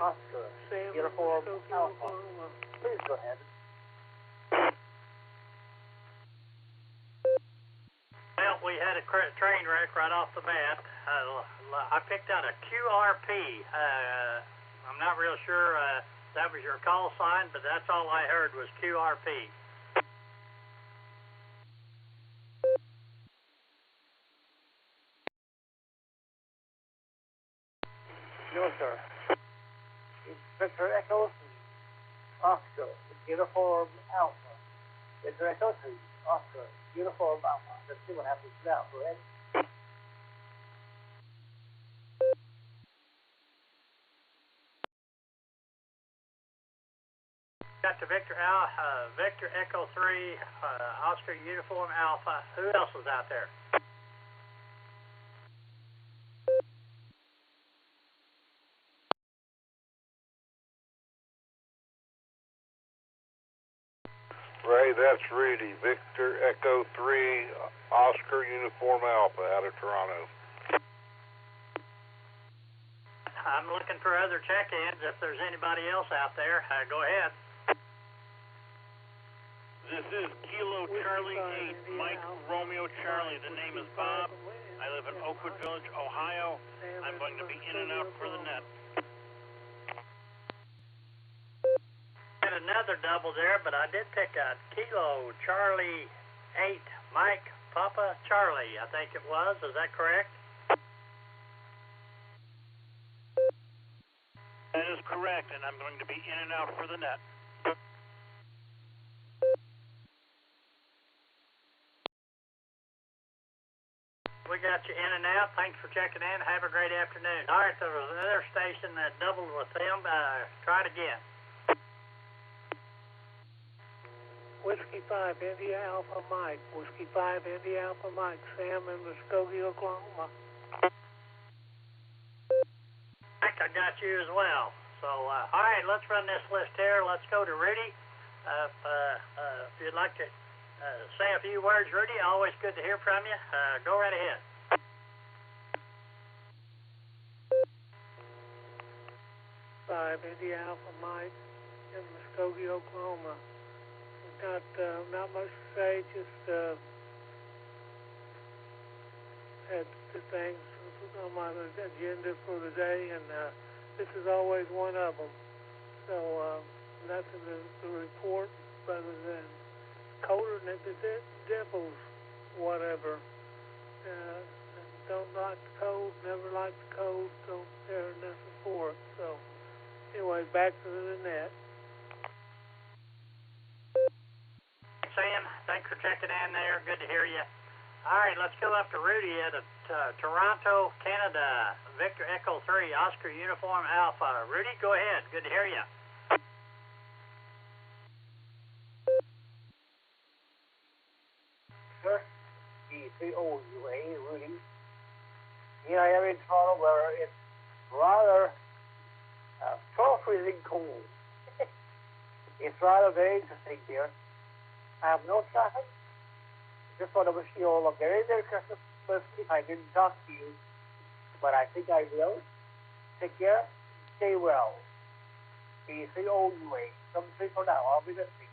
Oscar, uniform Alpha. Please go ahead. Well, we had a train wreck right off the bat. I picked out a QRP. I'm not real sure that was your call sign, but that's all I heard was QRP. No, sir. It's Victor Echo 3, Oscar, uniform Alpha. Victor Echo 3, Oscar, uniform Alpha. Let's see what happens now. Go ahead. Got to Victor Echo 3, Oscar uniform Alpha. Who else was out there? Ray, that's Rudy. Victor Echo 3, Oscar uniform Alpha out of Toronto. I'm looking for other check-ins. If there's anybody else out there, go ahead. This is Kilo Charlie 8, Mike Romeo Charlie. The name is Bob. I live in Oakwood Village, Ohio. I'm going to be in and out for the net. Had another double there, but I did pick a Kilo Charlie 8, Mike Papa Charlie, I think it was. Is that correct? That is correct, and I'm going to be in and out for the net. We got you in and out. Thanks for checking in. Have a great afternoon. All right, there was another station that doubled with them. Try it again. Whiskey 5, India Alpha Mike. Whiskey 5, India Alpha Mike. Sam in Muskogee, Oklahoma. Mike, I got you as well. So, all right, let's run this list here. Let's go to Rudy. If you'd like to say a few words, Rudy, always good to hear from you. Go right ahead. Five, India Alpha Mike in Muskogee, Oklahoma. Not much to say, just had two things on my agenda for the day, and this is always one of them. So nothing to report other than colder than the devils, whatever. Don't like the cold, never like the cold, don't care nothing for it. So anyway, back to the net. Sam, thanks for checking in there. Good to hear you. All right, let's go up to Rudy at Toronto, Canada. Victor Echo 3, Oscar uniform Alpha. Rudy, go ahead. Good to hear you. Sir, ECOUA, Rudy. Here I am in Toronto where it's rather freezing cold. It's rather very interesting here. I have no traffic. Just want to wish you all a very Merry Christmas if I didn't talk to you. But I think I will. Take care. Stay well. ECOUA. Something for now. I'll be listening.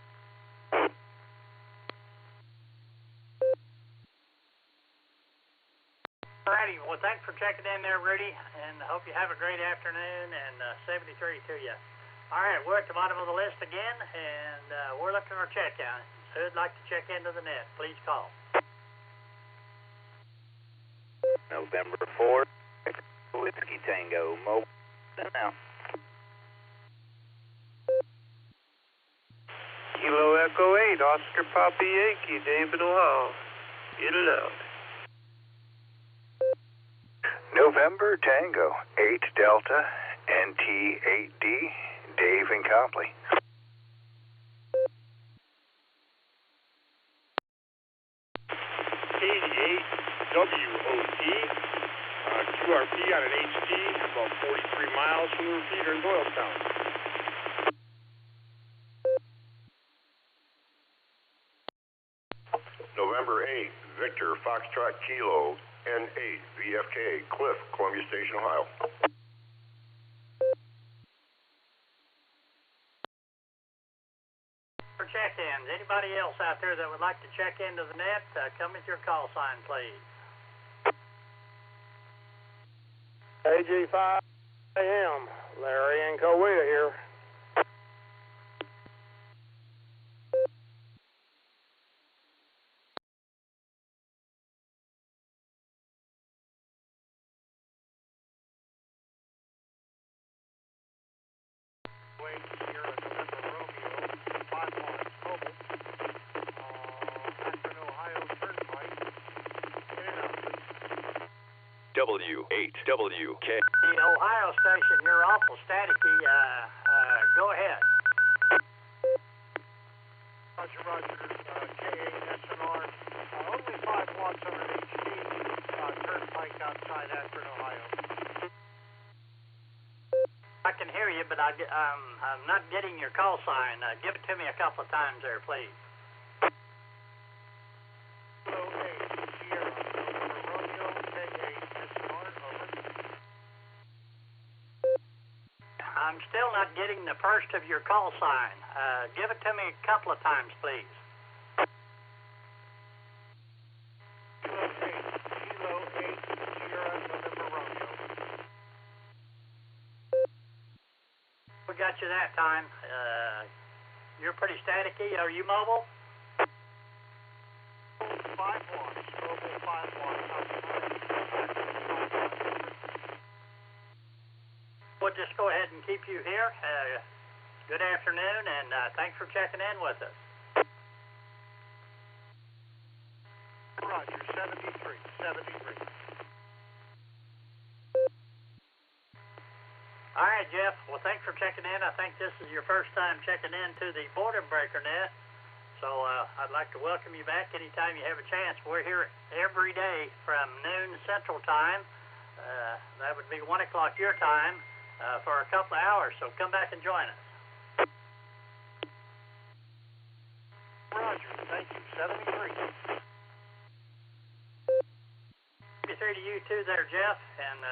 Alrighty, well, thanks for checking in there, Rudy, and I hope you have a great afternoon, and 73 to you. All right, we're at the bottom of the list again, and we're looking for a check-in. Who'd like to check into the net, please call. November 4th, Whiskey Tango, Mobile now. Kilo Echo 8, Oscar Papa Yankee, David Hall. Get it out. November Tango, 8 Delta, NT 8D, Dave and Copley. WOT, QRP on an HD, about 43 miles from the repeater in Doylestown. November 8th, Victor Foxtrot Kilo, N8, VFK, Cliff, Columbia Station, Ohio. for check-ins. Anybody else out there that would like to check into the net, come with your call sign, please. AG5 AM, Larry and Coweta here. Sierra November Romeo, 5 miles mobile, Akron, Ohio Turnpike. In and out, please. W8WK. The Ohio station, you're awful staticky. Go ahead. Roger, Roger, K8 SNR, only 5 watts on an HD, Turnpike outside Akron, Ohio. I can hear you, but I'm not getting your call sign. Give it to me a couple of times there, please. Kilo 8, Sierra, November Romeo, K8 SNR, over. I'm still not getting the first of your call sign. Give it to me a couple of times, please. Kilo 8, Sierra, November Romeo. We got you that time. You're pretty staticky. Are you mobile? 5 watts, mobile 5 watts, We'll just go ahead and keep you here. Good afternoon, and thanks for checking in with us. Roger, 73. All right, Jeff. Well, thanks for checking in. I think this is your first time checking into the Boredom Breaker Net. So I'd like to welcome you back anytime you have a chance. We're here every day from noon Central Time. That would be 1 o'clock your time for a couple of hours. So come back and join us. Roger, thank you, 73. 73 to you too there, Jeff, and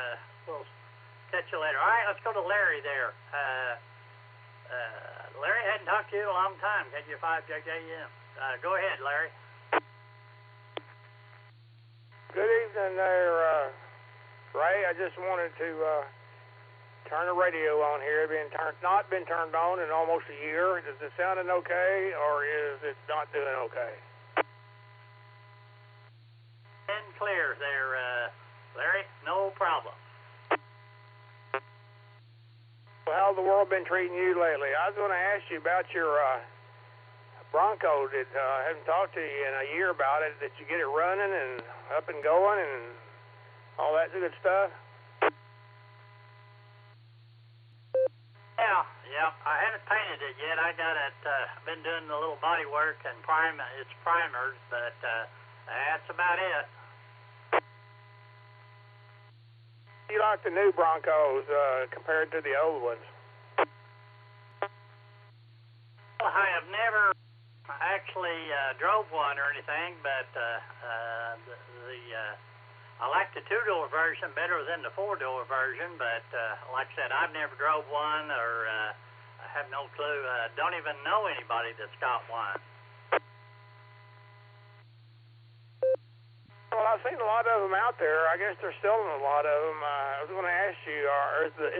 we'll catch you later. All right, let's go to Larry there. Larry, hadn't talked to you in a long time. KG5 JJM. Go ahead, Larry. Good evening there, Ray. I just wanted to turn the radio on here. Not been turned on in almost a year. Is it sounding okay, or is it not doing okay? And clear there, Larry. No problem. Well, how's the world been treating you lately? I was going to ask you about your Bronco. I haven't talked to you in a year about it. Did you get it running and up and going and all that good stuff? Yeah. I haven't painted it yet. I got it. Been doing a little body work and it's primered, but that's about it. You like the new Broncos compared to the old ones? Well, I have never actually drove one or anything, but I like the 2-door version better than the 4-door version. But like I said, I've never drove one, or I have no clue. Don't even know anybody that's got one. Well, I've seen a lot of them out there. I guess there's still a lot of them. I was going to ask you,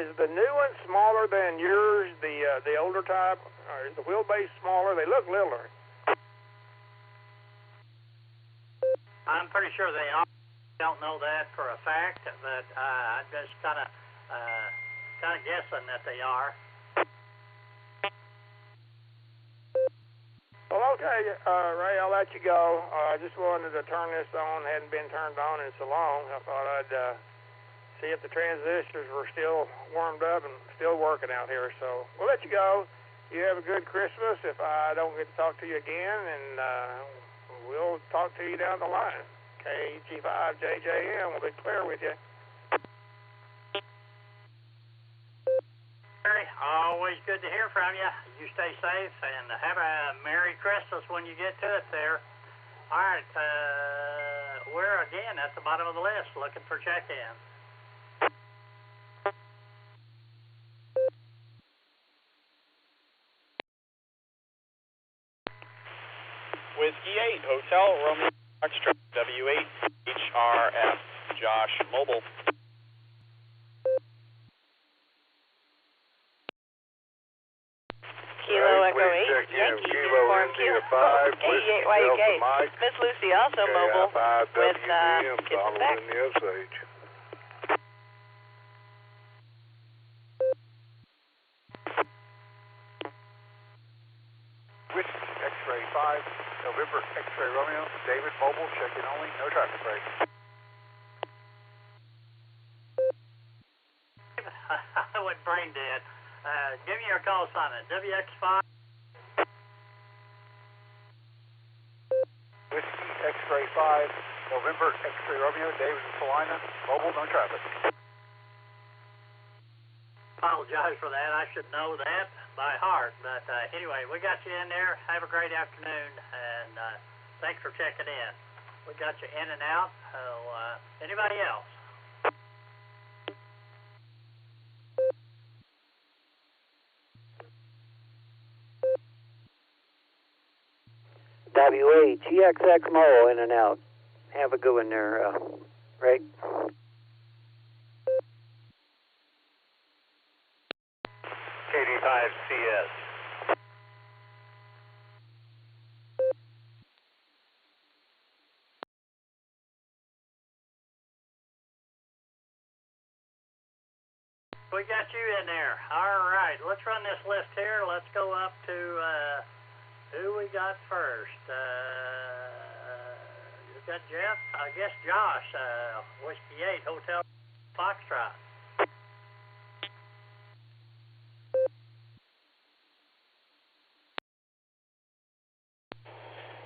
is the new one smaller than yours, the older type? Or is the wheelbase smaller? They look littler. I'm pretty sure they are. Don't know that for a fact, but I'm just kind of guessing that they are. Well, okay, Ray, I'll let you go. I just wanted to turn this on. Hadn't been turned on in so long. I thought I'd see if the transistors were still warmed up and still working out here. So we'll let you go. You have a good Christmas if I don't get to talk to you again, and we'll talk to you down the line. KG5JJM will be clear with you. Always good to hear from you. You stay safe and have a Merry Christmas when you get to it there. All right, we're again at the bottom of the list looking for check-ins. Whiskey 8, Hotel Romeo Foxtrot, W8 HRF, Josh Mobile. Kilo Echo 8, Yankee, Uniform Kilo 88YUK. Miss Lucy also mobile with Kitchen Back. Whiskey X-Ray 5, November X-Ray Romeo, David mobile, check-in only, no traffic break. I went brain dead. Give me your call sign at WX5. Whiskey X-Ray 5, November X-Ray Romeo, David and Salina, mobile, no traffic. Apologize for that. I should know that by heart. But anyway, we got you in there. Have a great afternoon, and thanks for checking in. We got you in and out. So, anybody else? WA, GXX Mo, in and out. Have a good one there, Ray. KD5CS. We got you in there. All right, let's run this list here. Let's go up to who we got first. You got Jeff? I guess Josh, Whiskey 8, Hotel Foxtrot.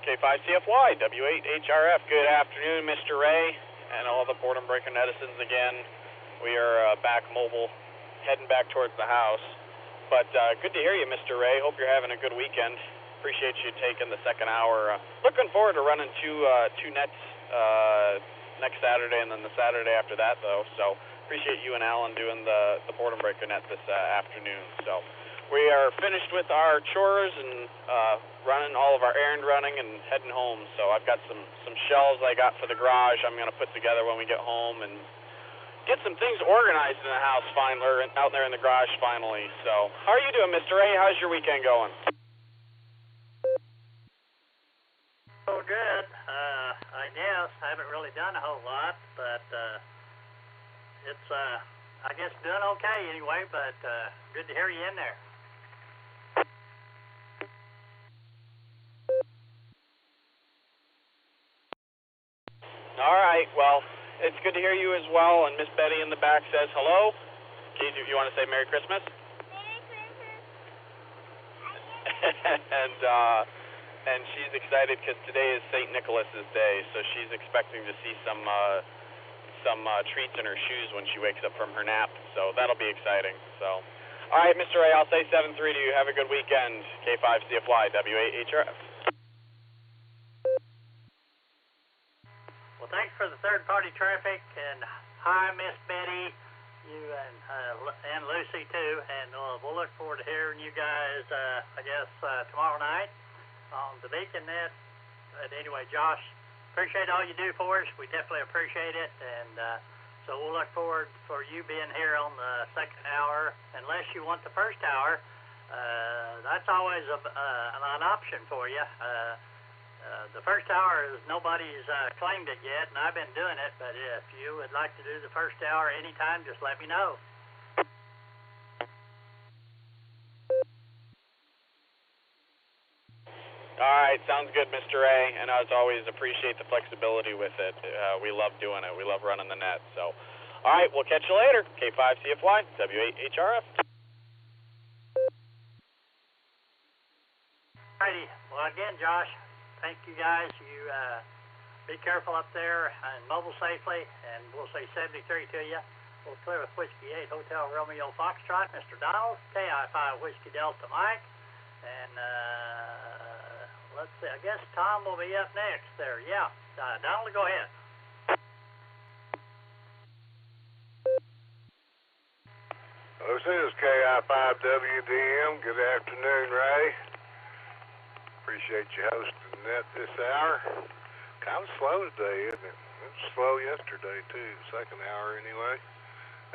K5CFY, W8HRF. Good afternoon, Mr. Ray, and all the Boredom Breaker netizens again. We are back mobile, heading back towards the house. But good to hear you, Mr. Ray. Hope you're having a good weekend. Appreciate you taking the second hour. Looking forward to running two nets next Saturday and then the Saturday after that, though. So appreciate you and Alan doing the Boredom Breaker net this afternoon. So we are finished with our chores and running all of our errand running and heading home. So I've got some shelves I got for the garage I'm going to put together when we get home and get some things organized in the house finally, or out there in the garage finally. So how are you doing, Mr. Ray? How's your weekend going? Oh, good. I guess I haven't really done a whole lot, but it's I guess doing okay anyway. But good to hear you in there. All right, well, it's good to hear you as well, and Miss Betty in the back says hello. Katie, do you want to say Merry Christmas? Merry Christmas. and she's excited because today is St. Nicholas's Day, so she's expecting to see some treats in her shoes when she wakes up from her nap, so that'll be exciting. So, all right, Mr. Ray, I'll say 7-3 to you. Have a good weekend. K5CFY, W8HRF. Well, thanks for the third-party traffic, and hi, Miss Betty, you and Lucy too, and we'll look forward to hearing you guys, I guess, tomorrow night on the Beacon Net. But anyway, Josh, appreciate all you do for us. We definitely appreciate it, and so we'll look forward for you being here on the second hour. Unless you want the first hour, that's always an option for you. The first hour is nobody's claimed it yet, and I've been doing it, but if you would like to do the first hour anytime, just let me know. All right, sounds good, Mr. A. And as always, appreciate the flexibility with it. We love doing it. We love running the net. So, all right, we'll catch you later. K5CFY, W8HRF. Alrighty. Well, again, Josh, thank you guys. You be careful up there and mobile safely, and we'll say 73 to you. We'll clear with Whiskey 8 Hotel Romeo Foxtrot, Mr. Donald, KI5 Whiskey Delta Mike, and let's see, I guess Tom will be up next there. Yeah, Donald, go ahead. This is KI5WDM. Good afternoon, Ray. Appreciate you hosting net this hour. Kind of slow today, isn't it? It was slow yesterday, too. Second hour, anyway.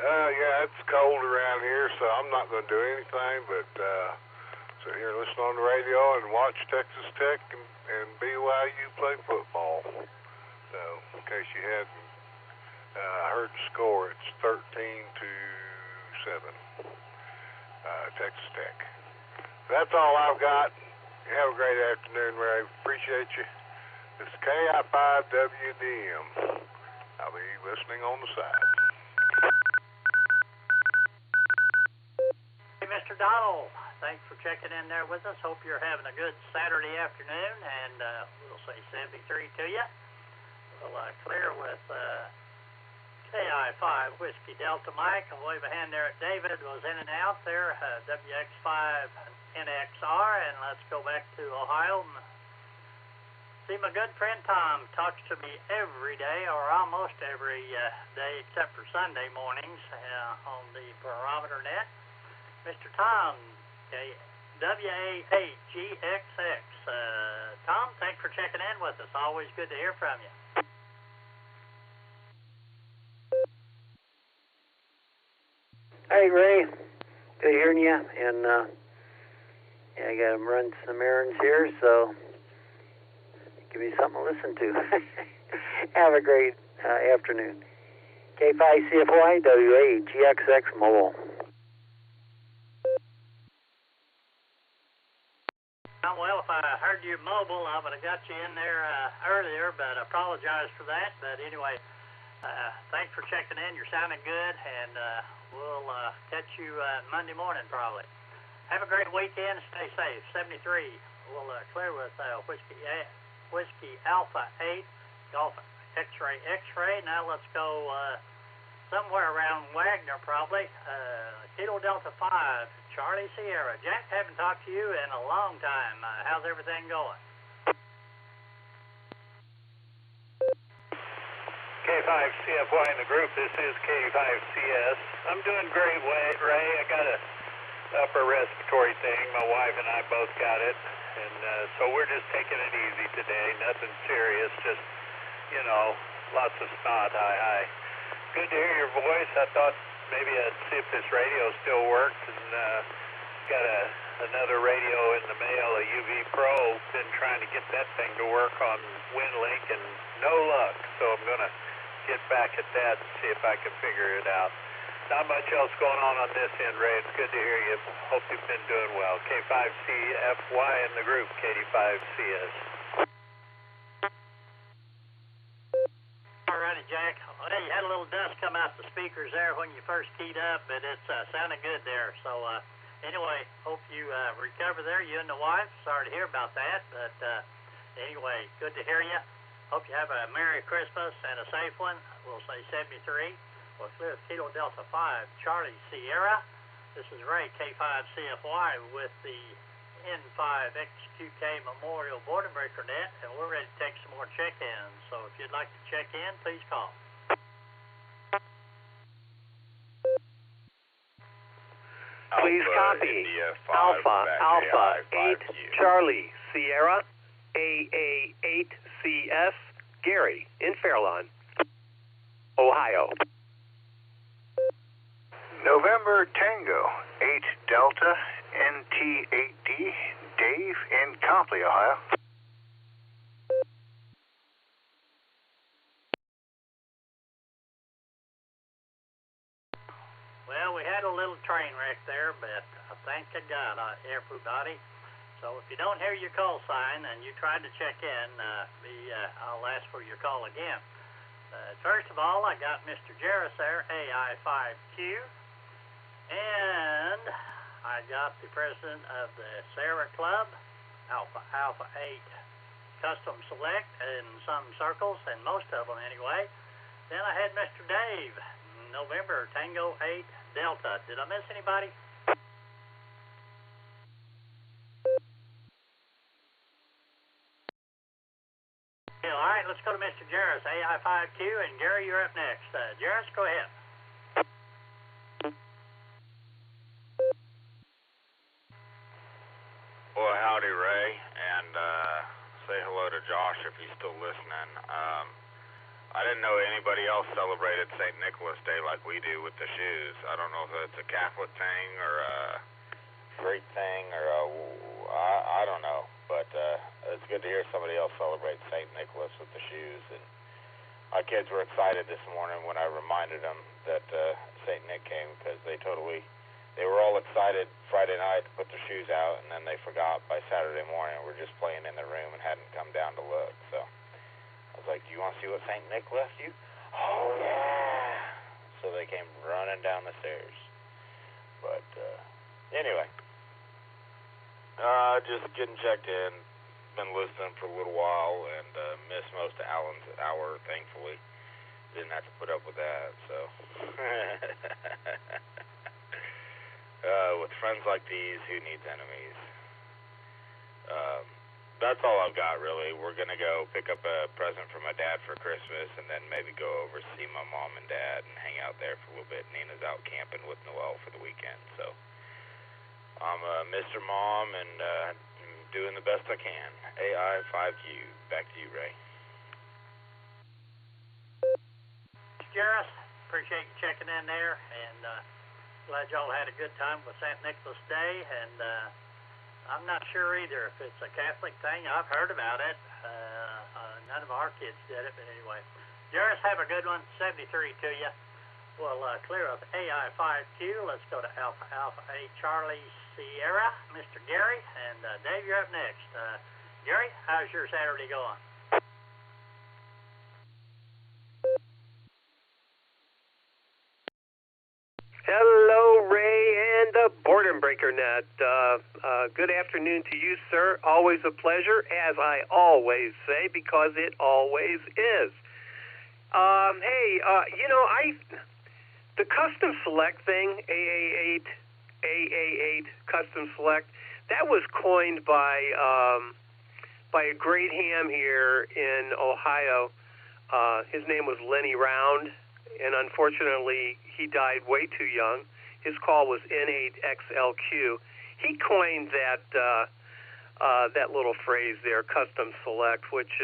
Yeah, it's cold around here, so I'm not going to do anything but sit here and listen on the radio and watch Texas Tech and BYU play football. So, in case you hadn't heard the score, it's 13-7, Texas Tech. That's all I've got. You have a great afternoon, Ray. Appreciate you. This is KI5WDM. I'll be listening on the side. Hey, Mr. Donald, thanks for checking in there with us. Hope you're having a good Saturday afternoon, and we'll say 73 to you. We'll clear with KI5 Whiskey Delta Mike. I'll wave a hand there at David. Was in and out there, WX5NXR, and let's go back to Ohio. See, my good friend Tom talks to me every day, or almost every day, except for Sunday mornings on the barometer net. Mr. Tom, WA8GXX. Tom, thanks for checking in with us. Always good to hear from you. Hey, Ray. Good hearing you. And yeah, I got to run some errands here, so give me something to listen to. Have a great afternoon. K5CFY WA8GXX Mobile. Well, if I heard you mobile, I would have got you in there earlier, but I apologize for that. But anyway, thanks for checking in. You're sounding good, and we'll catch you Monday morning probably. Have a great weekend. Stay safe. 73. We'll clear with Whiskey Alpha 8, Golf X-Ray X-Ray. Now let's go somewhere around Wagner probably. Kilo Delta 5, Charlie Sierra. Jack, haven't talked to you in a long time. How's everything going? K5CFY in the group. This is K5CS. I'm doing great, Ray. I got a upper respiratory thing. My wife and I both got it. And so we're just taking it easy today. Nothing serious. Just, lots of snot. Hi. Good to hear your voice. I thought maybe I'd see if this radio still worked. And got another radio in the mail, a UV Pro. Been trying to get that thing to work on WinLink and no luck. So I'm going to get back at that and see if I can figure it out. Not much else going on this end, Ray. It's good to hear you. Hope you've been doing well. K5CFY in the group, KD5CS. All righty, Jack. Well, you had a little dust come out the speakers there when you first keyed up, but it's sounding good there. So anyway, hope you recover there, you and the wife. Sorry to hear about that, but anyway, good to hear you. Hope you have a Merry Christmas and a safe one. We'll say 73. We'll clear with Kilo Delta 5, Charlie Sierra. This is Ray, K5CFY with the N5XQK Memorial Boredom Breaker Net, and we're ready to take some more check-ins. So if you'd like to check in, please call. Please copy. Alpha 8 Charlie Sierra AA8CS Gary in Fairlawn, Ohio. November Tango 8 Delta NT8D Dave in Copley, Ohio. Well, we had a little train wreck there, but thank God, everybody. So if you don't hear your call sign and you tried to check in, I'll ask for your call again. First of all, I got Mr. Jarris there, AI5Q, and I got the president of the SARA Club, Alpha 8 Custom Select in some circles, and most of them anyway. Then I had Mr. Dave, November Tango 8 Delta. Did I miss anybody? Yeah, all right, let's go to Mr. Jarris, AI5Q, and Gary, you're up next. Jarris, go ahead. Well, howdy, Ray, and say hello to Josh if he's still listening. I didn't know anybody else celebrated St. Nicholas Day like we do with the shoes. I don't know if it's a Catholic thing or a Greek thing or I don't know. But it's good to hear somebody else celebrate St. Nicholas with the shoes. And my kids were excited this morning when I reminded them that St. Nick came because they were all excited Friday night to put their shoes out, and then they forgot by Saturday morning. We're just playing in the room and hadn't come down to look. So I was like, do you want to see what St. Nick left you? Oh, yeah. So they came running down the stairs. But anyway, just getting checked in. Been listening for a little while and missed most of Alan's hour, thankfully. Didn't have to put up with that, so. With friends like these, who needs enemies? That's all I've got, really. We're going to go pick up a present for my dad for Christmas and then maybe go over see my mom and dad and hang out there for a little bit. Nina's out camping with Noel for the weekend, so I'm Mr. Mom and doing the best I can. AI5Q. Back to you, Ray. Jarrus, appreciate you checking in there, and glad y'all had a good time with St. Nicholas Day, and I'm not sure either if it's a Catholic thing. I've heard about it. None of our kids did it, but anyway. Jarrus, have a good one. 73 to you. We'll clear up AI5Q. Let's go to Alpha Alpha A Charlie Sierra, Mr. Gary, and Dave, you're up next. Gary, how's your Saturday going? Hello, Ray and the Boredom Breaker Net. Good afternoon to you, sir. Always a pleasure, as I always say, because it always is. The custom select thing, AA8 custom select, that was coined by a great ham here in Ohio. His name was Lenny Round, and unfortunately he died way too young. His call was N8XLQ. He coined that little phrase there, custom select, which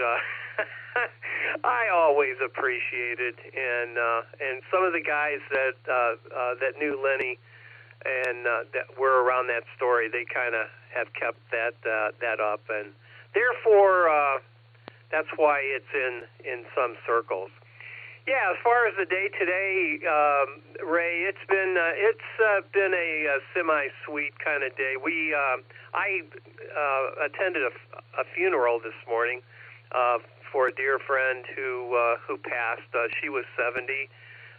I always appreciated, and some of the guys that knew Lenny and that were around that story, they kind of have kept that up, and therefore that's why it's in some circles. Yeah, as far as the day today, Ray, it's been a semi-sweet kind of day. I attended a funeral this morning for a dear friend who passed. She was 70.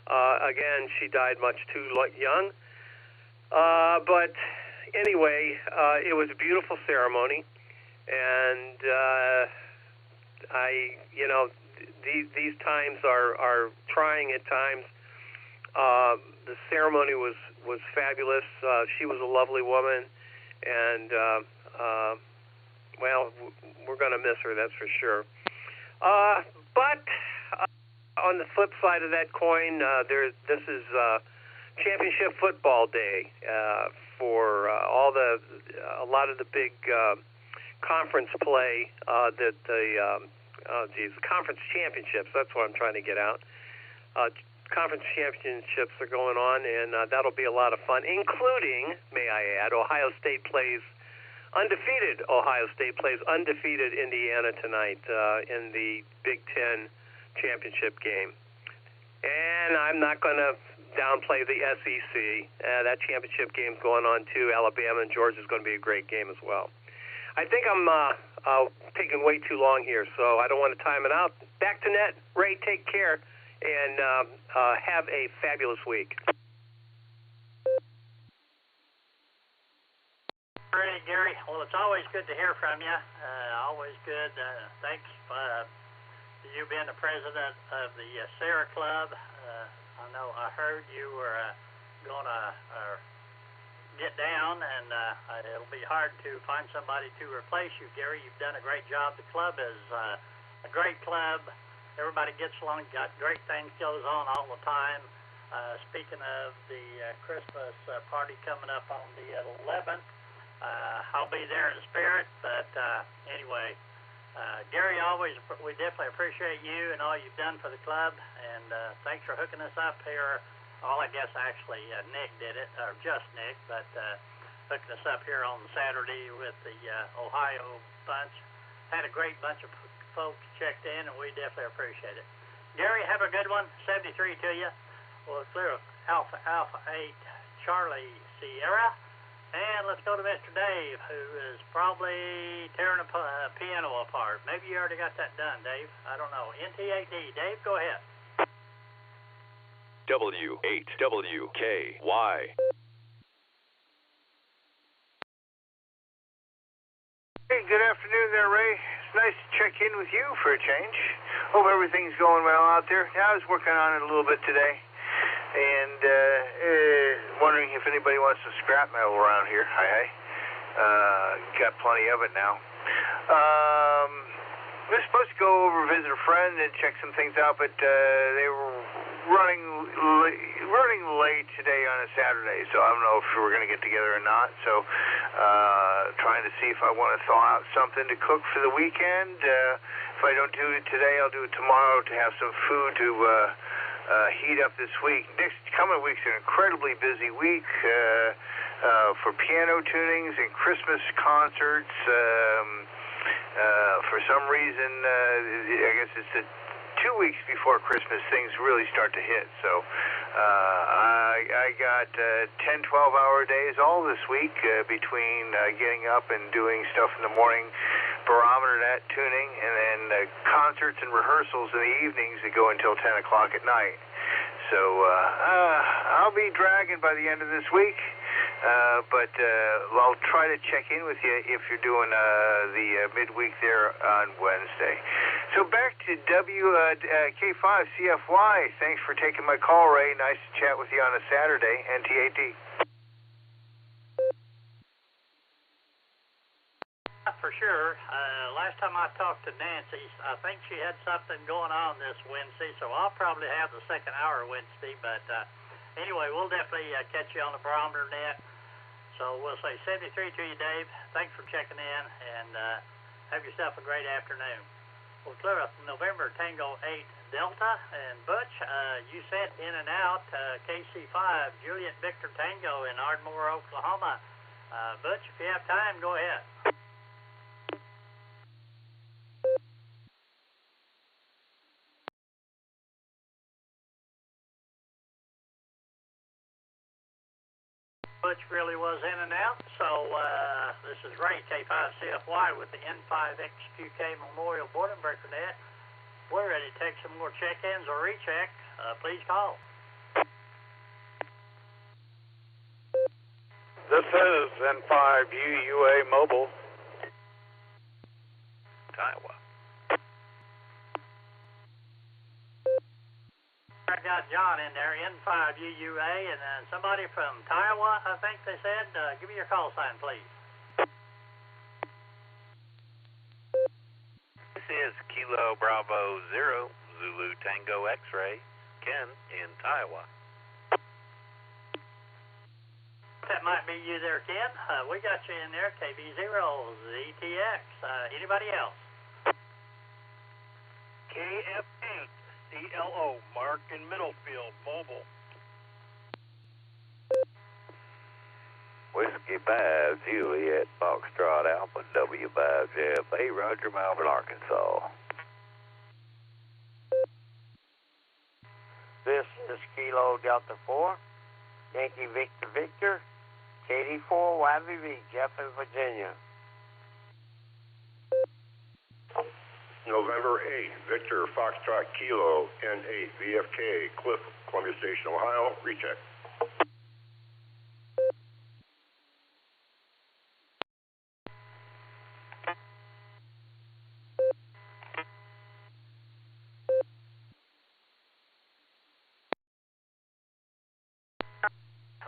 Again, she died much too young. But anyway, it was a beautiful ceremony, and these times are trying at times. The ceremony was fabulous. She was a lovely woman, and we're going to miss her, that's for sure. But on the flip side of that coin, this is championship football day for a lot of the big conference play that the conference championships, that's what I'm trying to get out. Conference championships are going on, and that'll be a lot of fun, including, may I add, Ohio State plays undefeated Indiana tonight in the Big Ten championship game. And I'm not going to downplay the SEC. That championship game's going on, too. Alabama and Georgia is going to be a great game as well. I think I'm taking way too long here, so I don't want to time it out. Back to net. Ray, take care, and have a fabulous week. All right, Gary. Well, it's always good to hear from you. Always good. Thanks for you being the president of the SARA Club. I know I heard you were going to get down, and it'll be hard to find somebody to replace you, Gary. You've done a great job. The club is a great club. Everybody gets along. Got great things goes on all the time. Speaking of the Christmas party coming up on the 11th, I'll be there in spirit. But anyway, Gary, we definitely appreciate you and all you've done for the club, and thanks for hooking us up here. Well, I guess actually Nick did it, or just Nick, but hooking us up here on Saturday with the Ohio bunch. Had a great bunch of folks checked in, and we definitely appreciate it. Gary, have a good one. 73 to you. We'll clear Alpha 8 Charlie Sierra. And let's go to Mr. Dave, who is probably tearing a piano apart. Maybe you already got that done, Dave. I don't know. NT8D. Dave, go ahead. W8WKY. Hey, good afternoon there, Ray. It's nice to check in with you for a change. Hope everything's going well out there. I was working on it a little bit today, and wondering if anybody wants some scrap metal around here. Hi. Got plenty of it now. We were supposed to go over visit a friend and check some things out, but they were running late today on a Saturday, so I don't know if we're going to get together or not. So trying to see if I want to thaw out something to cook for the weekend. If I don't do it today, I'll do it tomorrow to have some food to heat up this week. Next coming week's an incredibly busy week for piano tunings and Christmas concerts. For some reason, I guess it's the 2 weeks before Christmas things really start to hit. So I got 10, 12-hour days all this week between getting up and doing stuff in the morning, barometer net tuning, and then concerts and rehearsals in the evenings that go until 10 o'clock at night. So I'll be dragging by the end of this week, but I'll try to check in with you if you're doing the midweek there on Wednesday. So back to K5CFY. Thanks for taking my call, Ray. Nice to chat with you on a Saturday. NT8D. For sure. Last time I talked to Nancy, I think she had something going on this Wednesday, so I'll probably have the second hour Wednesday. But anyway, we'll definitely catch you on the barometer net. So we'll say 73 to you, Dave. Thanks for checking in, and have yourself a great afternoon. We'll clear up November Tango 8 Delta, and Butch, you sent in and out KC5 Juliet Victor Tango in Ardmore, Oklahoma. Butch, if you have time, go ahead. Butch really was in and out, so this is Ray, K5CFY with the N5XQK Memorial Boredom Breaker Net. We're ready to take some more check-ins or recheck. Please call. This is N5UUA Mobile. Iowa. I got John in there, N5UUA, and then somebody from Iowa, I think they said. Give me your call sign, please. This is Kilo Bravo 0, Zulu Tango X-Ray, Ken in Iowa. That might be you there, Ken. We got you in there, KB0, ZTX. Anybody else? KF8. CLO, Mark in Middlefield, Mobile. Whiskey 5, Juliet, Foxtrot, Alpha, W5, Jeff, A, Roger, Malvern, Arkansas. This is Kilo Delta 4, Yankee Victor Victor, KD4, YVV, Jeff in Virginia. November 8, Victor Foxtrot Kilo, N8 VFK, Cliff, Columbia Station, Ohio, recheck.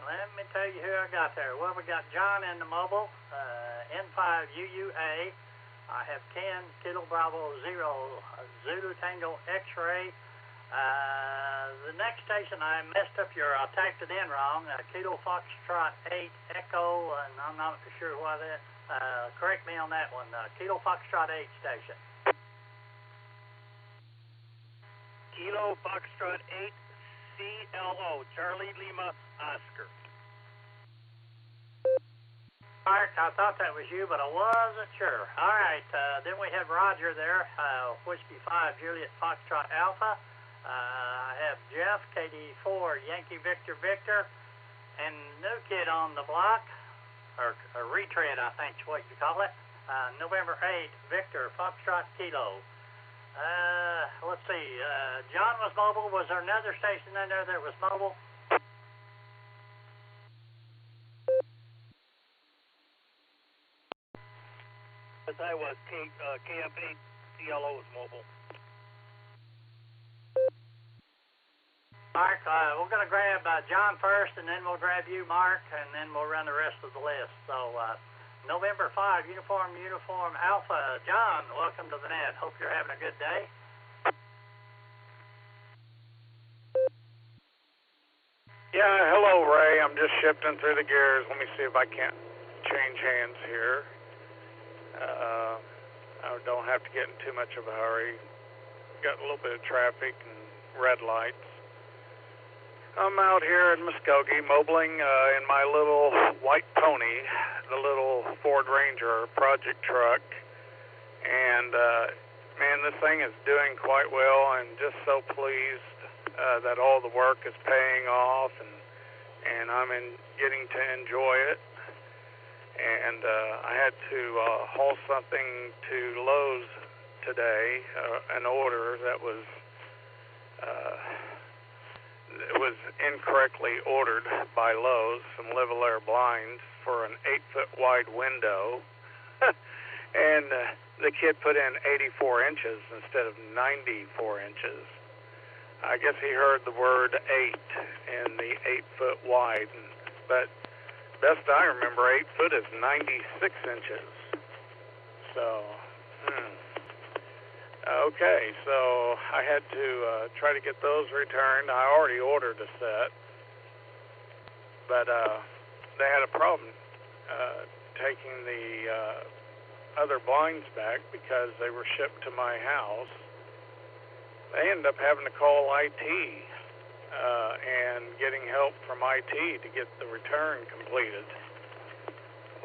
Let me tell you who I got there. Well, we got John in the mobile, N5UUA. I have Ken, Kilo Bravo 0, Zulu Tango X-Ray. The next station, I messed up I typed it in wrong. Kilo Foxtrot 8 Echo, and I'm not sure why that. Correct me on that one. Kilo Foxtrot 8 station. Kilo Foxtrot 8 CLO, Charlie Lima Oscar. Mark, I thought that was you, but I wasn't sure. All right, then we have Roger there, Whiskey 5 Juliet Foxtrot Alpha. I have Jeff, KD4 Yankee Victor Victor, and new kid on the block, or a retread, I think is what you call it. November 8th, Victor Foxtrot Kilo. Let's see, John was mobile. Was there another station in there that was mobile? As I was, KF8 CLO was mobile. Mark, we're going to grab John first, and then we'll grab you, Mark, and then we'll run the rest of the list. So, November 5, Uniform Alpha. John, welcome to the net. Hope you're having a good day. Yeah, hello, Ray. I'm just shifting through the gears. Let me see if I can't change hands here. I don't have to get in too much of a hurry. Got a little bit of traffic and red lights. I'm out here in Muskogee, mobiling in my little white pony, the little Ford Ranger project truck. And, man, this thing is doing quite well. I'm just so pleased that all the work is paying off, and I'm getting to enjoy it. And I had to haul something to Lowe's today, an order that was incorrectly ordered by Lowe's, some Livelair blinds for an 8-foot wide window. And the kid put in 84 inches instead of 94 inches. I guess he heard the word 8 in the 8-foot wide, but best I remember, 8 foot is 96 inches. So, okay, so I had to try to get those returned. I already ordered a set, but they had a problem taking the other blinds back because they were shipped to my house. They ended up having to call IT and getting help from IT to get the return completed.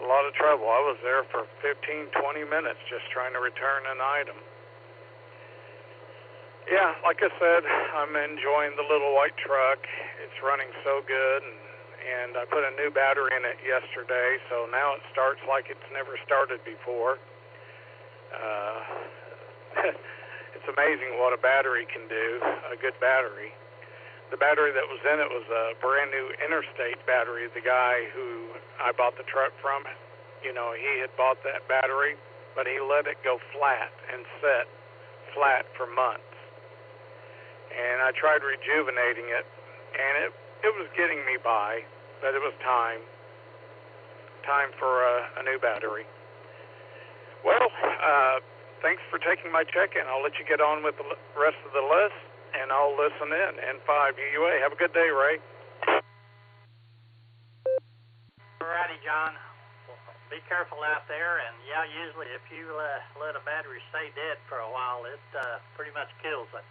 A lot of trouble. I was there for 15, 20 minutes just trying to return an item. Yeah, like I said, I'm enjoying the little white truck. It's running so good, and I put a new battery in it yesterday, so now it starts like it's never started before. It's amazing what a battery can do, a good battery. The battery that was in it was a brand new Interstate battery. The guy who I bought the truck from, he had bought that battery, but he let it go flat and set flat for months. And I tried rejuvenating it, and it was getting me by, but it was time for a new battery. Well, thanks for taking my check-in. I'll let you get on with the rest of the list, and I'll listen in. N5UUA. Have a good day, Ray. Alrighty, John. Well, be careful out there, and yeah, usually if you let a battery stay dead for a while, it pretty much kills it.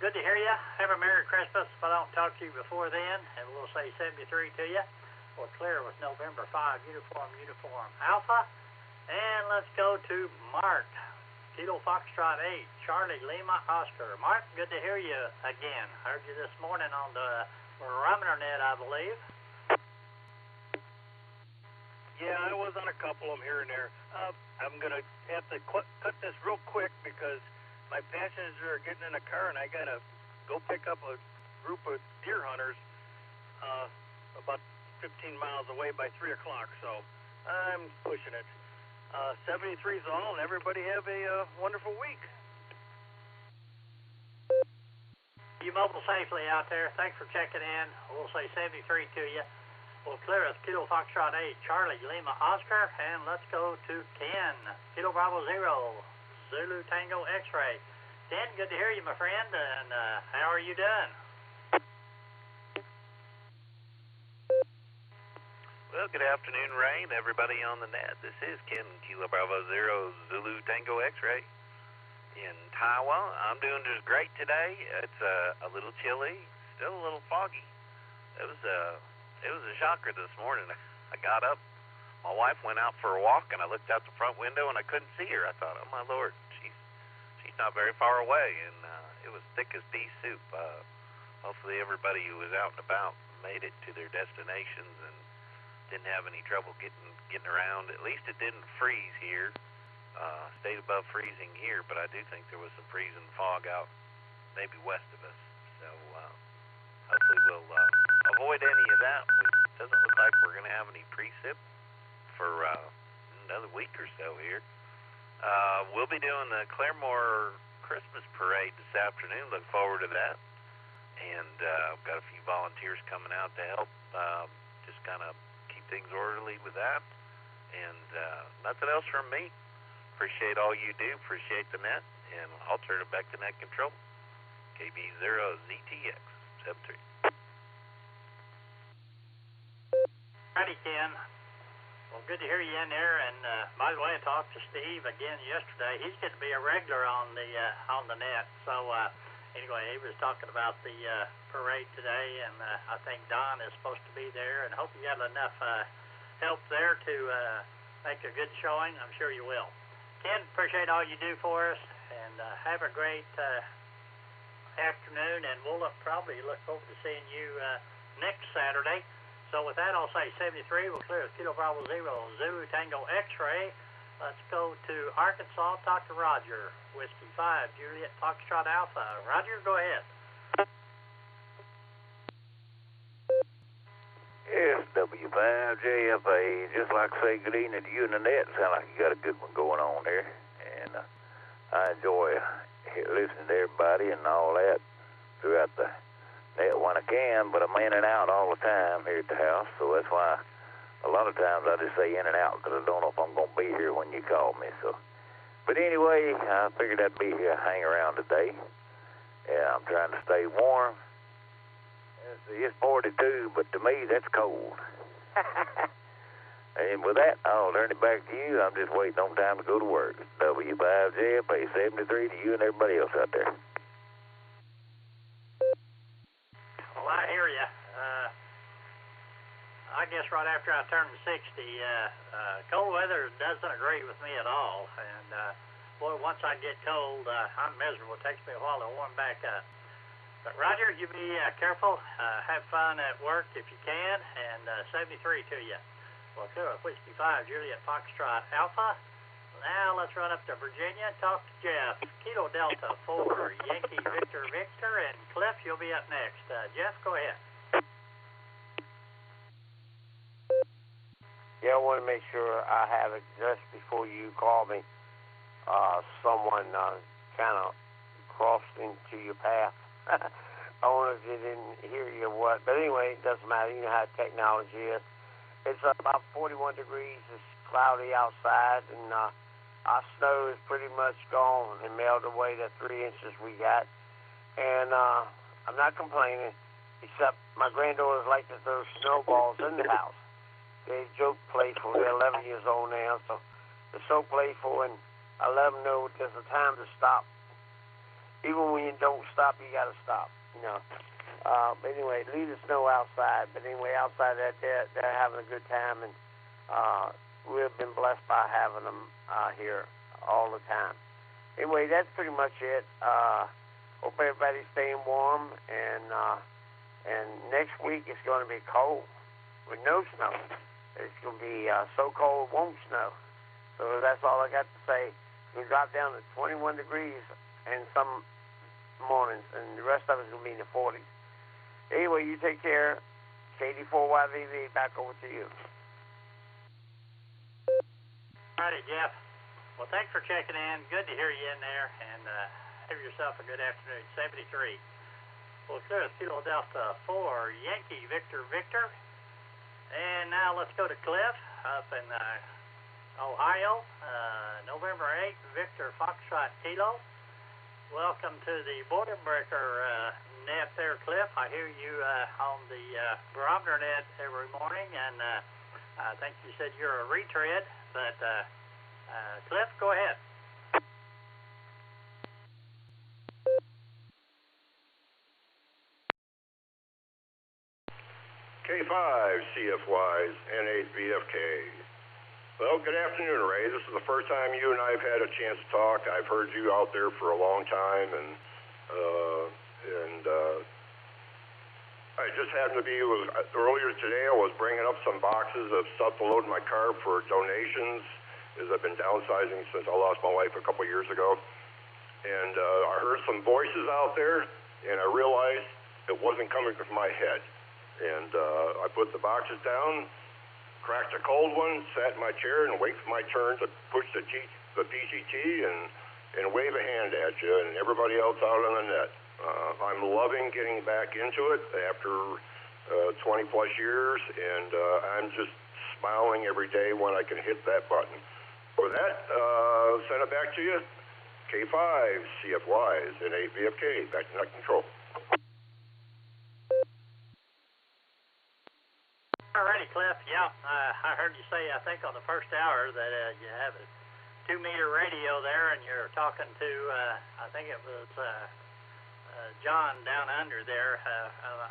Good to hear you. Have a Merry Christmas if I don't talk to you before then, and we'll say 73 to you. We're clear with November 5, Uniform Alpha. And let's go to Mark. Kilo Foxtrot 8, Charlie Lima Oscar. Mark, good to hear you again. Heard you this morning on the barometer net, I believe. Yeah, I was on a couple of them here and there. I'm going to have to cut this real quick because my passengers are getting in a car and I got to go pick up a group of deer hunters about 15 miles away by 3 o'clock, so I'm pushing it. 73's all, and everybody have a wonderful week. You mobile safely out there. Thanks for checking in. We'll say 73 to you. We'll clear us Kilo Foxtrot 8, Charlie Lima Oscar, and let's go to Ken. Kilo Bravo 0, Zulu Tango X-Ray. Ken, good to hear you, my friend, and how are you doing? Well, good afternoon, Ray, and everybody on the net. This is Ken, Kilo Bravo 0, Zulu Tango X-Ray. in Taiwan. I'm doing just great today. It's a little chilly, still a little foggy. It was a shocker this morning. I got up, my wife went out for a walk, and I looked out the front window and I couldn't see her. I thought, oh my Lord, she's not very far away, and it was thick as pea soup. Hopefully everybody who was out and about made it to their destinations and didn't have any trouble getting around. At least it didn't freeze here. Stayed above freezing here, but I do think there was some freezing fog out maybe west of us. So hopefully we'll avoid any of that. It doesn't look like we're going to have any precip for another week or so here. We'll be doing the Claremore Christmas parade this afternoon. Look forward to that. And I've got a few volunteers coming out to help just kind of keep things orderly with that. And nothing else from me. Appreciate all you do. Appreciate the net. And I'll turn it back to net control. KB0ZTX 73. Howdy, Ken. Well, good to hear you in there. And by the way, I talked to Steve again yesterday. He's going to be a regular on the net. So anyway, he was talking about the parade today, and I think Don is supposed to be there. And I hope you got enough help there to make a good showing. I'm sure you will. Ken, appreciate all you do for us, and have a great afternoon, and we'll probably look forward to seeing you next Saturday. So with that, I'll say 73, we'll clear Kilo Bravo 0, Zulu Tango X-Ray. Let's go to Arkansas, talk to Roger. Whiskey 5, Juliet Foxtrot Alpha. Roger, go ahead. Yes, W5JFA. Just like to say good evening to you and the net. Sound like you got a good one going on there. And I enjoy listening to everybody and all that throughout the net when I can, but I'm in and out all the time here at the house, so that's why a lot of times I just say in and out because I don't know if I'm going to be here when you call me. So, but anyway, I figured I'd be here, hang around today. Yeah, I'm trying to stay warm. It's 42, but to me, that's cold. And with that, I'll turn it back to you. I'm just waiting on time to go to work. W5JFA 73 to you and everybody else out there. Well, I hear you. I guess right after I turn 60, cold weather doesn't agree with me at all. And, boy, once I get cold, I'm miserable. It takes me a while to warm back up. But, Roger, you be careful. Have fun at work if you can. And 73 to you. Well, clear up Whiskey 5, Juliet Foxtrot Alpha. Now let's run up to Virginia and talk to Jeff. Kilo Delta 4, Yankee Victor Victor. And Cliff, you'll be up next. Jeff, go ahead. Yeah, I want to make sure I have it just before you call me. Someone kind of crossed into your path. I don't know if you didn't hear you or what, but anyway, it doesn't matter. You know how technology is. It's about 41 degrees. It's cloudy outside, and our snow is pretty much gone and melted away the 3 inches we got. And I'm not complaining, except my granddaughters like to throw snowballs in the house. They joke playful. They're 11 years old now, so they're so playful, and I let them know there's a time to stop. Even when you don't stop, you got to stop, you know. But anyway, leave the snow outside. But anyway, outside that, they're having a good time, and we've been blessed by having them here all the time. Anyway, that's pretty much it. Hope everybody's staying warm, and next week it's going to be cold with no snow. It's going to be so cold it won't snow. So that's all I got to say. We drop down to 21 degrees in some mornings, and the rest of it's going to be in the 40s. Anyway, you take care. KD4YVV, back over to you. All righty, Jeff. Well, thanks for checking in. Good to hear you in there, and have yourself a good afternoon. 73. Well, clear Kilo Delta 4, Yankee Victor Victor. And now let's go to Cliff up in Ohio. November 8th, Victor Foxtrot Kilo. Welcome to the Boredom Breaker net there, Cliff. I hear you on the barometer net every morning, and I think you said you're a retread, but Cliff, go ahead. K5CFY's N8VFK. Well, good afternoon, Ray. This is the first time you and I have had a chance to talk. I've heard you out there for a long time, and I just happened to be, earlier today I was bringing up some boxes of stuff to load in my car for donations, as I've been downsizing since I lost my wife a couple years ago. And I heard some voices out there, and I realized it wasn't coming from my head. And I put the boxes down, cracked a cold one, sat in my chair, and wait for my turn to push the PCT and wave a hand at you and everybody else out on the net. I'm loving getting back into it after 20 plus years, and I'm just smiling every day when I can hit that button. For that, send it back to you. K5CFY's N8VFK, back to net control. Alrighty, Cliff. Yeah, I heard you say, I think on the first hour, that you have a 2-meter radio there, and you're talking to, I think it was John down under there,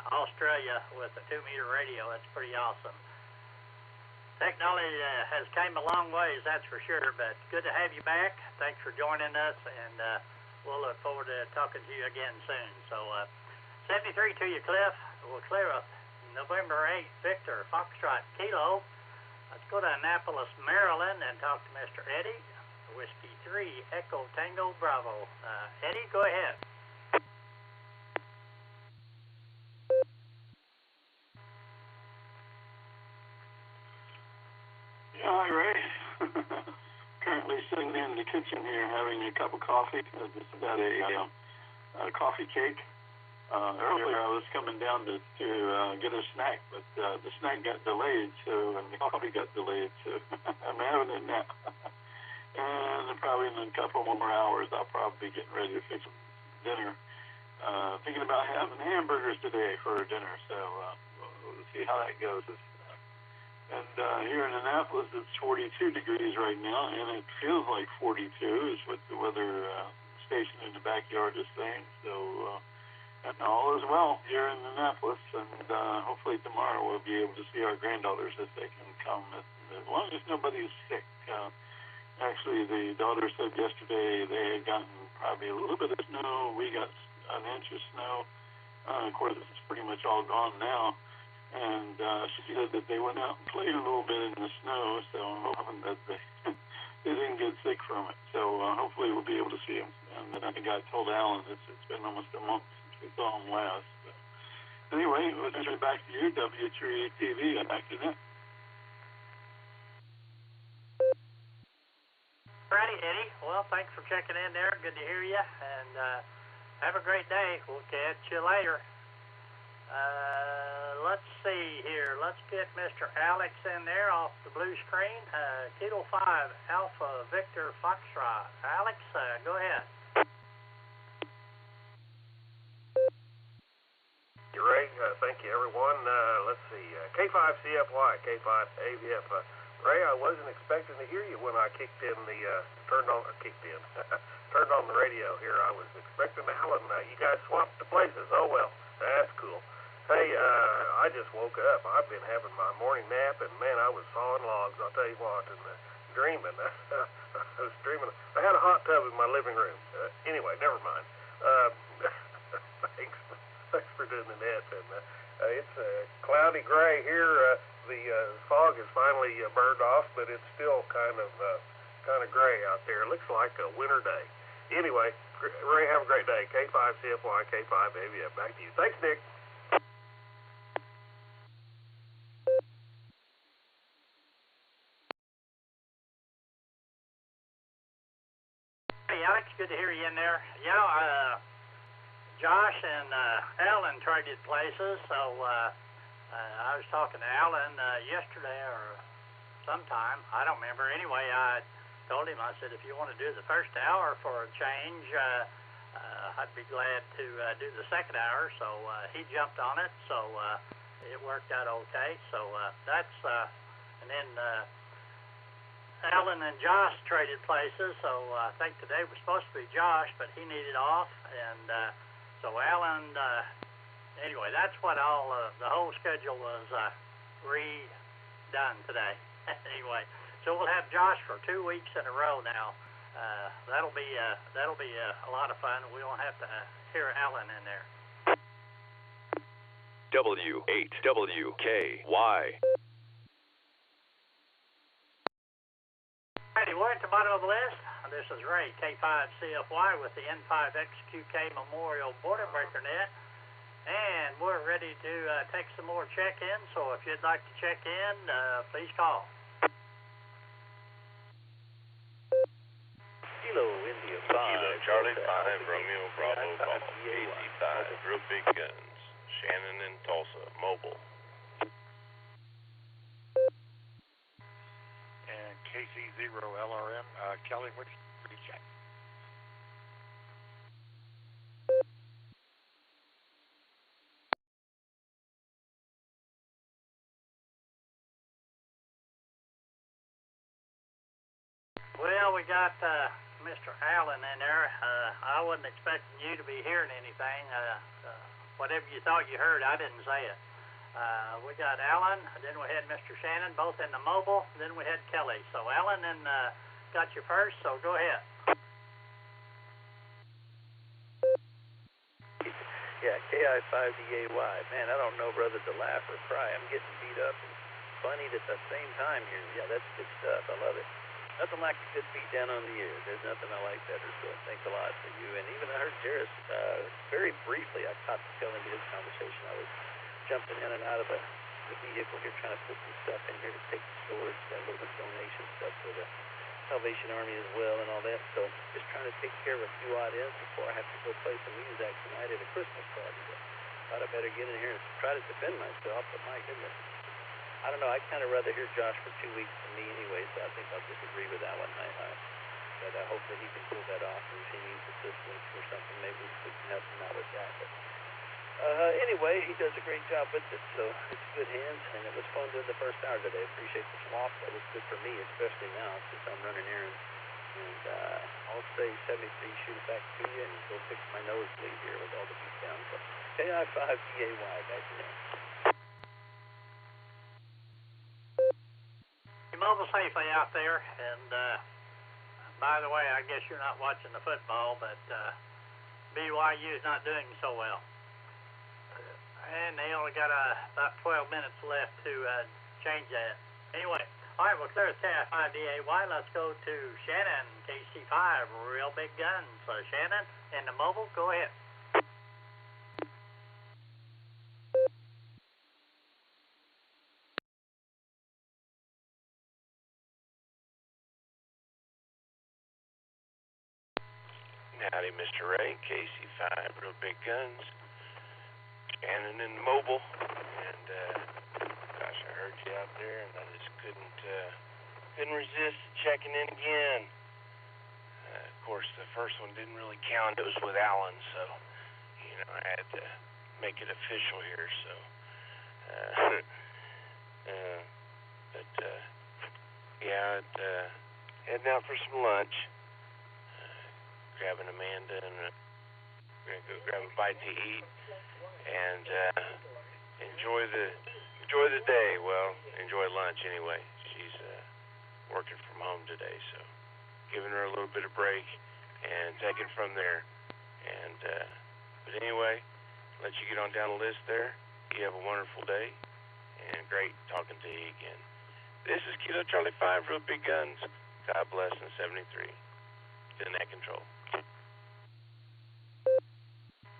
Australia, with a 2-meter radio. That's pretty awesome. Technology has came a long ways, that's for sure, but good to have you back. Thanks for joining us, and we'll look forward to talking to you again soon. So, 73 to you, Cliff. We'll clear up November 8th, Victor, Foxtrot, Kilo. Let's go to Annapolis, Maryland, and talk to Mr. Eddie. Whiskey 3, Echo Tango Bravo. Eddie, go ahead. Hi, Ray. Currently sitting in the kitchen here having a cup of coffee. Just about a coffee cake. Earlier I was coming down to get a snack, but the snack got delayed, and the coffee got delayed, so I'm having it now. And probably in a couple more hours I'll probably be getting ready to fix dinner. Thinking about having hamburgers today for dinner, so we'll see how that goes. And here in Annapolis, it's 42 degrees right now, and it feels like 42 is what the weather station in the backyard is saying. So, and all is well here in Annapolis, and hopefully tomorrow we'll be able to see our granddaughters if they can come, as long as nobody's sick. Actually, the daughter said yesterday they had gotten probably a little bit of snow. We got an inch of snow. Of course, it's pretty much all gone now. And she said that they went out and played a little bit in the snow, so I'm hoping that they didn't get sick from it. So hopefully we'll be able to see them. And I think I told Alan it's been almost a month since we saw him last. So anyway, we'll turn it back to you, W3TV. Back to that. Alrighty, Eddie. Well, thanks for checking in there. Good to hear you. And have a great day. We'll catch you later. Let's see here. Let's get Mr. Alex in there off the blue screen. Kilo 5, Alpha Victor Foxtrot. Alex, go ahead. Ray, thank you, everyone. Let's see. K5CFY, K5AVF. Ray, I wasn't expecting to hear you when I turned on the radio here. I was expecting Alan. You guys swapped the places. Oh, well, that's cool. Hey, I just woke up. I've been having my morning nap, and man, I was sawing logs. I'll tell you what, and dreaming. I was dreaming. I had a hot tub in my living room. Anyway, never mind. Thanks for doing the net. And it's cloudy gray here. The fog is finally burned off, but it's still kind of gray out there. It looks like a winter day. Anyway, Ray, have a great day. K5CFY, K5AVF. Back to you. Thanks, Nick. Hey, Alex, good to hear you in there. Yeah, Josh and Alan traded places, so I was talking to Alan yesterday or sometime. I don't remember. Anyway, I told him, I said, if you want to do the first hour for a change, I'd be glad to do the second hour. So he jumped on it, so it worked out okay. So that's, and then Alan and Josh traded places, so I think today was supposed to be Josh, but he needed off, and so Alan, anyway, that's what all, the whole schedule was redone today. Anyway, so we'll have Josh for 2 weeks in a row now. That'll be a lot of fun. We won't have to hear Alan in there. W8WKY. Alrighty, we're at the bottom of the list. This is Ray, K5CFY with the N5XQK Memorial Border Breaker Net. And we're ready to take some more check-ins, so if you'd like to check in, please call. Kilo India 5. Kilo Charlie 5, Romeo Bravo Golf, KC5, Real Big Guns, Shannon in Tulsa, Mobile. And KC0 LRM, Kelly, what's your check? Well, we got Mr. Allen in there. I wasn't expecting you to be hearing anything. Whatever you thought you heard, I didn't say it. We got Alan, then we had Mr. Shannon, both in the mobile, then we had Kelly. So Alan got you first, so go ahead. Yeah, KI5DAY. Man, I don't know whether to laugh or cry. I'm getting beat up and funnied at the same time here. Yeah, that's good stuff. I love it. Nothing like a good beat down on the ear. There's nothing I like better, so thanks a lot for you. And even I heard Jairus very briefly. I caught the tail end of his conversation. I was jumping in and out of the vehicle here trying to put some stuff in here to take to storage, a little bit of donation stuff for the Salvation Army as well and all that. So just trying to take care of a few odd ends before I have to go play some music tonight at a Christmas party. But thought I better get in here and try to defend myself, but my goodness. I don't know, I'd kind of rather hear Josh for 2 weeks than me anyway, so I think I'll disagree with that one. But hopefully he can pull that off, and if he needs assistance or something, maybe we can help him out with that. But anyway, he does a great job with it, so it's good hands, and it was fun doing the first hour today. Appreciate the swap. That was good for me, especially now since I'm running errands. And I'll say 73, shoot it back to you, and go fix my nosebleed here with all the beat down. So KI5DAY, back to you. Mobile safely out there, and by the way, I guess you're not watching the football, but BYU's not doing so well. And they only got about 12 minutes left to change that. Anyway, all right, we'll clear the KI5DAY. Let's go to Shannon, KC5, Real Big Guns. So Shannon, in the mobile, go ahead. Howdy, Mr. Ray, KC5, Real Big Guns, Shannon in the mobile, and gosh, I heard you out there, and I just couldn't resist checking in again. Of course, the first one didn't really count. It was with Alan, so I had to make it official here. So, yeah, heading out for some lunch. Grabbing Amanda, and we're gonna go grab a bite to eat and enjoy the day. Well, enjoy lunch anyway. She's working from home today, so giving her a little bit of break and taking from there. And but anyway, let you get on down the list there. You have a wonderful day, and great talking to you again. This is Kilo Charlie 5, Real Big Guns. God bless, and 73 to the net control.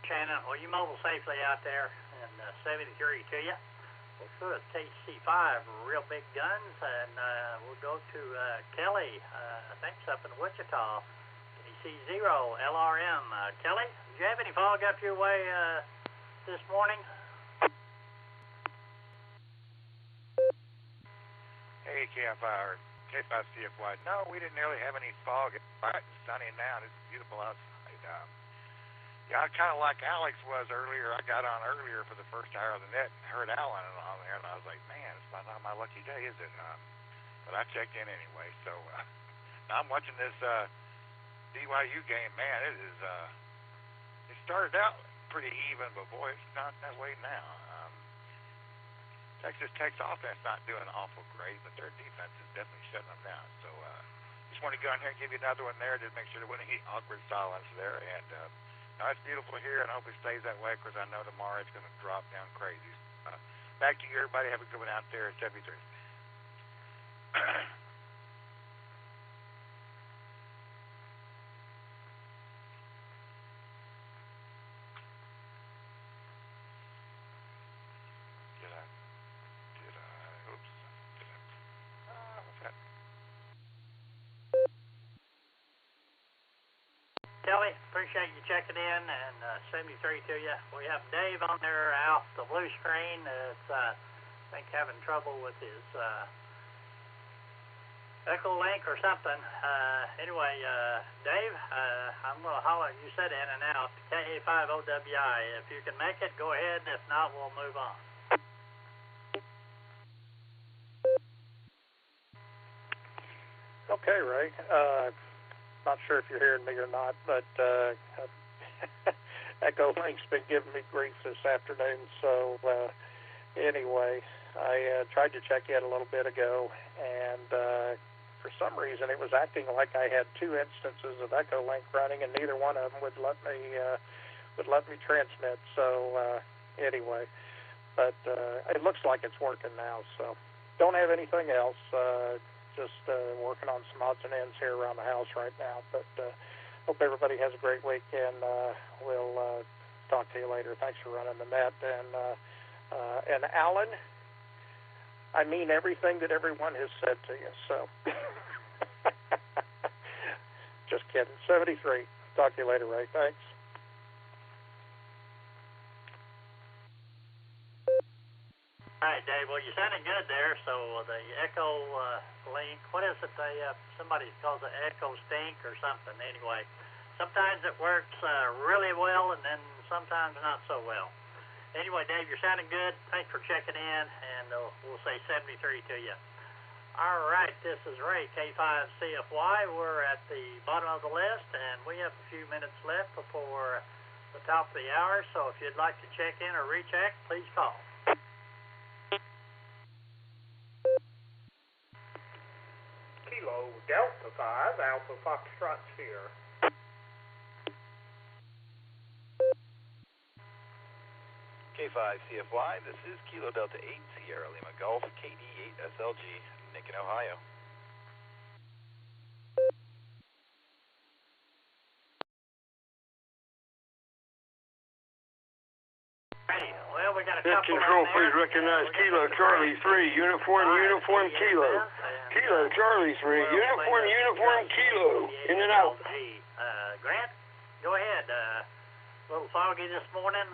Shannon, well, you mobile safely out there, and 73 to you. We'll go to KC5, Real Big Guns, and we'll go to Kelly, I think it's up in Wichita, KC0, LRM. Kelly, did you have any fog up your way this morning? Hey, K5CFY. No, we didn't really have any fog. It's bright and sunny now. It's beautiful outside. Yeah, kind of like Alex was earlier. I got on earlier for the first hour of the net and heard Alan on there, and I was like, man, it's not my lucky day, is it? But I checked in anyway. So now I'm watching this BYU game. Man, it started out pretty even, but boy, it's not that way now. Texas Tech's offense not doing awful great, but their defense is definitely shutting them down. So just want to go in here and give you another one there to make sure there wasn't any awkward silence there. And no, it's beautiful here, and I hope it stays that way because I know tomorrow it's going to drop down crazy. Back to you, everybody. Have a good one out there at 73. Kelly, appreciate you checking in, and 73 to you. We have Dave on there off the blue screen that's, I think, having trouble with his Echolink or something. Anyway, Dave, I'm going to holler. You said in and out, KA5OWI. If you can make it, go ahead. If not, we'll move on. Okay, Ray. Not sure if you're hearing me or not, but Echolink's been giving me grief this afternoon. So anyway, I tried to check in a little bit ago, and for some reason it was acting like I had two instances of Echolink running, and neither one of them would let me transmit. So anyway, but it looks like it's working now. So don't have anything else. Just working on some odds and ends here around the house right now. But hope everybody has a great week, and we'll talk to you later. Thanks for running the net. And Alan, I mean everything that everyone has said to you. So just kidding. 73. Talk to you later, Ray. Thanks. All right, Dave. Well, you're sounding good there. So the Echolink, what is it? Somebody calls it Echo Stink or something. Anyway, sometimes it works really well, and then sometimes not so well. Anyway, Dave, you're sounding good. Thanks for checking in, and we'll say 73 to you. All right, this is Ray, K5CFY. We're at the bottom of the list, and we have a few minutes left before the top of the hour. So if you'd like to check in or recheck, please call. Kilo Delta 5, Alpha Foxtrot Sierra. K5CFY, this is Kilo Delta 8, Sierra Lima Golf, KD8 SLG, Nick in Ohio. Well, we got a Net couple control, in please there. recognize Kilo Charlie 3, Uniform Kilo. Kilo Charlie 3, Uniform Kilo. In and out. Grant, go ahead. A little foggy this morning.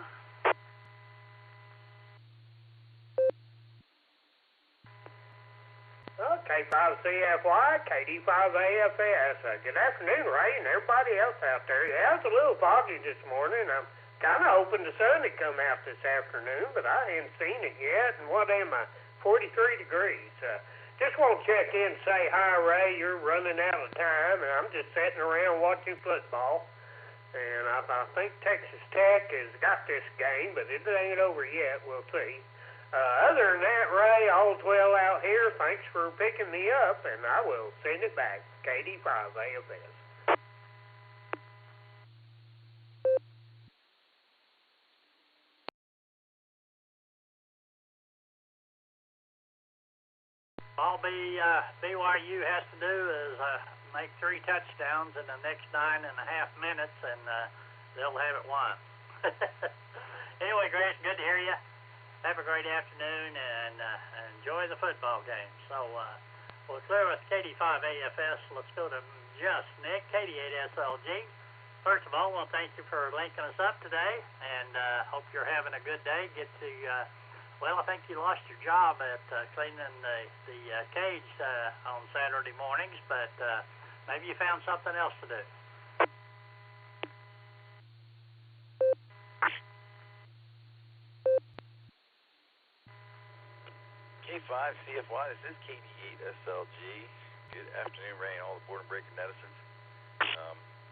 K5CFY, KD5AFS. Good afternoon, Ray, and everybody else out there. Yeah, it's a little foggy this morning. I'm kind of hoping the sun would come out this afternoon, but I haven't seen it yet. And what am I? 43 degrees. Just want to check in and say, hi, Ray, you're running out of time, and I'm just sitting around watching football. And I think Texas Tech has got this game, but it ain't over yet. We'll see. Other than that, Ray, all's well out here. Thanks for picking me up, and I will send it back. KD5AFS. All BYU has to do is make 3 touchdowns in the next 9.5 minutes, and they'll have it won. Anyway, Grant, good to hear you. Have a great afternoon, and enjoy the football game. So we'll clear with KD5AFS. Let's go to just Nick, KD8SLG. First of all, I want to thank you for linking us up today, and hope you're having a good day. Get to, well, I think you lost your job at cleaning the cage on Saturday mornings, but maybe you found something else to do. K5CFY, this is KD8SLG. Good afternoon, Ray, and all the Boredom breaking netizens.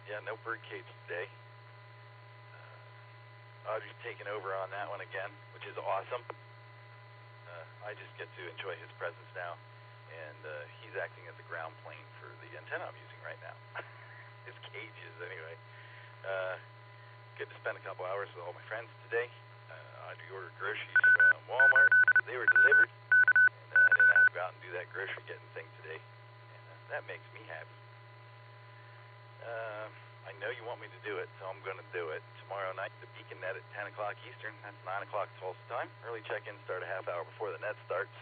Yeah, no bird cage today. Audrey's taking over on that one again, which is awesome. I just get to enjoy his presence now, and he's acting as a ground plane for the antenna I'm using right now. His cages, anyway. Get to spend a couple hours with all my friends today. I ordered groceries from Walmart. They were delivered, and I didn't have to go out and do that grocery getting thing today. And that makes me happy. I know you want me to do it, so I'm going to do it. Tomorrow night, the Beacon Net at 10 o'clock Eastern. That's 9 o'clock Tulsa time. Early check-in start a half hour before the net starts.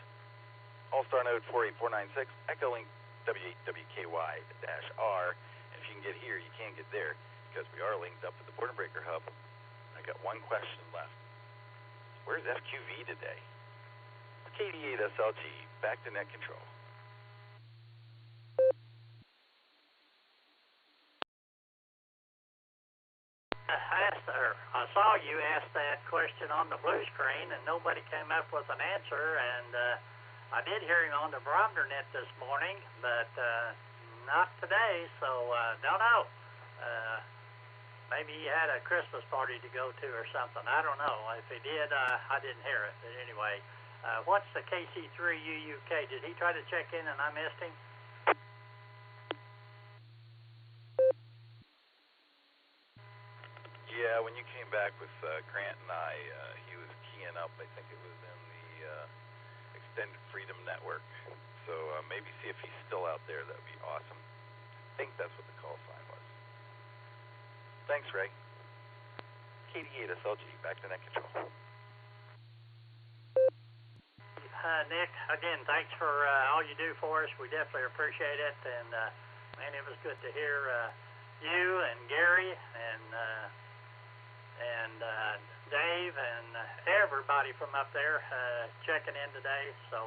Allstar node 48496, Echolink W8WKY-R. And if you can get here, you can't get there because we are linked up with the Border Breaker Hub. I got one question left. Where's FQV today? KD8 SLG, back to net control. I saw you ask that question on the blue screen, and nobody came up with an answer. And I did hear him on the barometer net this morning, but not today. So don't know. Maybe he had a Christmas party to go to or something. I don't know. If he did, I didn't hear it. But anyway, what's the KC3UUK? Did he try to check in and I missed him? Yeah, when you came back with Grant and I, he was keying up. I think it was in the Extended Freedom Network. So maybe see if he's still out there. That would be awesome. I think that's what the call sign was. Thanks, Ray. KD8 SLG, back to net control. Nick, again, thanks for all you do for us. We definitely appreciate it. And, man, it was good to hear you and Gary and Dave and everybody from up there checking in today. So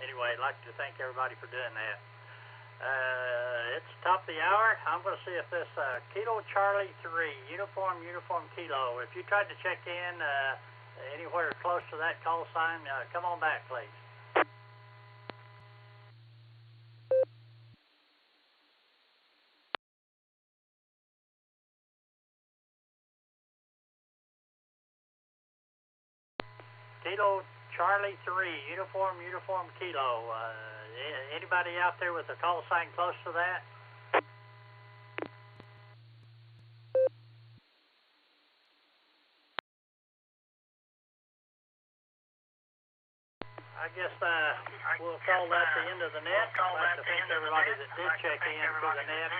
anyway, I'd like to thank everybody for doing that. It's top of the hour. I'm going to see if this Kilo Charlie 3, Uniform Kilo, if you tried to check in anywhere close to that call sign, come on back, please. Kilo Charlie 3, Uniform Kilo. Anybody out there with a call sign close to that? I guess we'll call that the end of the net. I'd like to thank everybody that did check in through the net.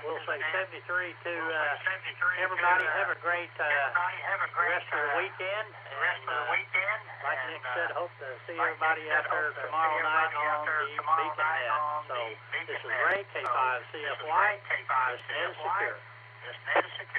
We'll say 73 to everybody. Have a great rest of the weekend. And like Nick said, hope to see everybody out there tomorrow night on the Beacon Net. So this is Ray, K5CFY. This net is secure.